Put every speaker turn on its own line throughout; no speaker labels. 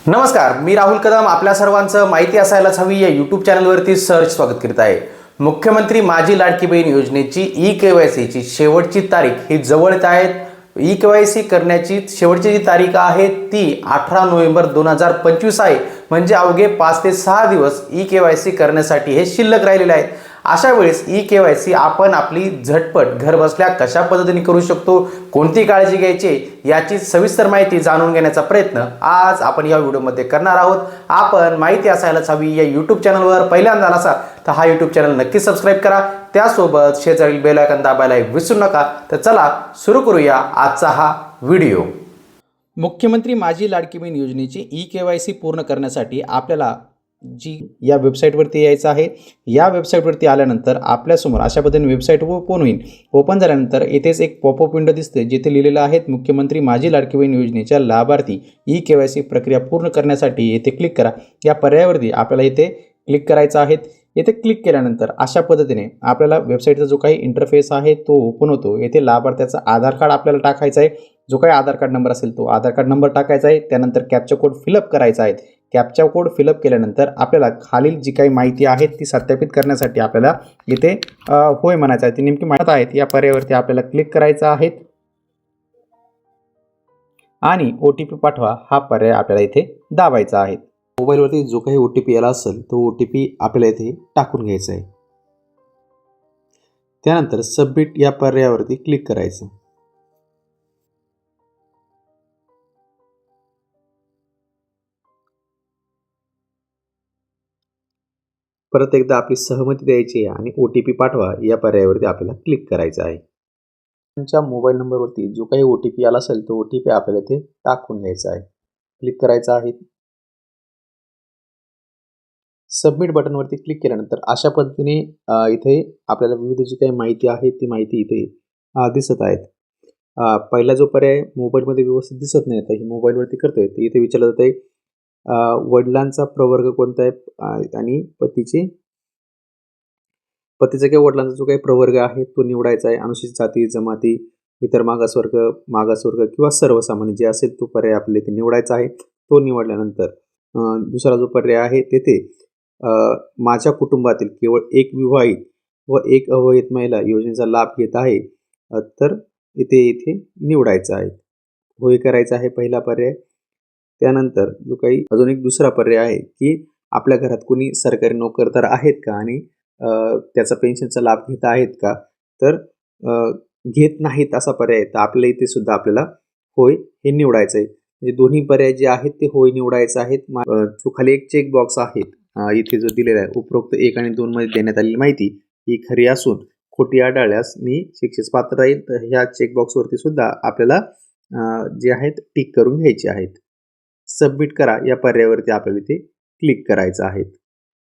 नमस्कार, मी राहुल कदम आपल्या सर्वांचं माहिती असायलाच हवी या यूट्यूब चॅनलवरती सहर्ष स्वागत करीत आहे। मुख्यमंत्री माझी लाडकी बहीण योजनेची ई-केवायसीची शेवटची तारीख ही जवळच आहे। ई-केवायसी करण्याची शेवटची जी तारीख आहे ती 18 नोव्हेंबर 2025 आहे। म्हणजे अवघे 5 ते 6 दिवस ई-केवायसी करण्यासाठी हे शिल्लक राहिलेले आहेत। अशा वेळेस ई-केवायसी आपण आपली झटपट घर बसल्या कशा पद्धतीने करू शकतो, कोणती काळजी घ्यायची याची सविस्तर माहिती जाणून घेण्याचा प्रयत्न आज आपण या व्हिडिओमध्ये करणार आहोत। आपण माहिती असायलाच हवी या यूट्यूब चॅनलवर पहिल्यांदा असाल तर हा यूट्यूब चॅनल नक्की सबस्क्राईब करा, त्यासोबत शेजारील बेल आयकॉन दाबायला विसरू नका। तर चला सुरू करूया आजचा हा व्हिडिओ। मुख्यमंत्री माझी लाडकी बहीण योजनेची ई-केवायसी पूर्ण करण्यासाठी आपल्याला या वेबसाईटवरती यायचं आहे। या वेबसाईटवरती आल्यानंतर आपल्यासमोर अशा पद्धतीने वेबसाईट ओपन होईल। ओपन झाल्यानंतर इथेच एक पॉपअप विंडो दिसते जिथे लिहिलेलं आहे मुख्यमंत्री माझी लाडकी बहीण योजनेच्या लाभार्थी ई-केवायसी प्रक्रिया पूर्ण करण्यासाठी येथे क्लिक करा। या पर्यायावरती आपल्याला इथे क्लिक करायचं आहे। येथे क्लिक केल्यानंतर अशा पद्धतीने आपल्याला वेबसाईटचा जो काही इंटरफेस आहे तो ओपन होतो। येथे लाभार्थ्याचा आधार कार्ड आपल्याला टाकायचा आहे। जो काही आधार कार्ड नंबर असेल तो आधार कार्ड नंबर टाकायचा आहे। त्यानंतर कॅप्चा कोड फिलअप करायचा आहे। कॅप्चा कोड फिलअप केल्यानंतर आपल्याला खालील जी काही माहिती आहे ती सत्यापित करण्यासाठी आपल्याला इथे होय म्हणायचं आहे। ती नेमकी माहिती आहे या पर्यायावरती आपल्याला क्लिक करायचं आहे आणि OTP पाठवा हा पर्याय आपल्याला इथे दाबायचा आहे। मोबाईलवरती जो काही OTP आला असेल तो OTP आपल्याला इथे टाकून घ्यायचा आहे। त्यानंतर सबमिट या पर्यायावरती क्लिक करायचं। परत एकदा आपली सहमती द्यायची आहे आणि OTP पाठवा या पर्यायावरती आपल्याला क्लिक करायचं आहे। तुमच्या मोबाईल नंबरवरती जो काही OTP आला असेल तो OTP आपल्याला इथे टाकून घ्यायचा आहे। क्लिक करायचं आहे। सबमिट बटनवरती क्लिक केल्यानंतर अशा पद्धतीने इथे आपल्याला विविध जी काही माहिती आहे ती माहिती इथे दिसत आहेत। पहिला जो पर्याय मोबाईलमध्ये व्यवस्थित दिसत नाही, आता ही मोबाईलवरती करतोय तर इथे विचारलं जात आहे वडिलांचा प्रवर्ग कोणता आहे आणि पतीचा किंवा वडिलांचा जो काही प्रवर्ग आहे तो निवडायचा आहे। अनुसूचित जाती जमाती इतर मागासवर्ग किंवा सर्वसामान्य जे असेल तो पर्याय आपल्याला इथे निवडायचा आहे। तो निवडल्यानंतर दुसरा जो पर्याय आहे तेथे माझ्या कुटुंबातील केवळ एक विवाहित व एक अविवाहित महिला योजनेचा लाभ घेत आहे तर इथे निवडायचं आहे। होय करायचं आहे पहिला पर्याय। त्यानंतर जो काही अजून एक दुसरा पर्याय आहे की आपल्या घरात कोणी सरकारी नोकरदार आहेत का आणि त्याचा पेन्शनचा लाभ घेत आहेत का, तर घेत नाहीत असा पर्याय तर आपल्याला इथे सुद्धा आपल्याला होय हे निवडायचं आहे। म्हणजे दोन्ही पर्याय जे आहेत ते होय निवडायचं आहेत। जो खाली एक चेक बॉक्स आहे इथे जो दिलेला आहे उपरोक्त 1 आणि 2 मध्ये देण्यात आलेली माहिती ही खरी असून खोटी आढळल्यास मी शिक्षेस पात्र राहील, तर ह्या चेकबॉक्सवरती सुद्धा आपल्याला जे आहेत टिक करून घ्यायचे आहेत। सबमिट करा या पर्यायावरती आपल्याला इथे क्लिक करायचं आहे।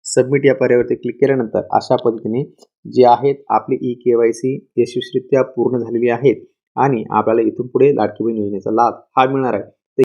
सबमिट या पर्यायावरती क्लिक केल्यानंतर अशा पद्धतीने जे आहेत आपली ई-केवायसी यशस्वीरित्या पूर्ण झालेली आहेत आणि आपल्याला इथून पुढे लाडकी बहीण योजनेचा लाभ हा मिळणार आहे।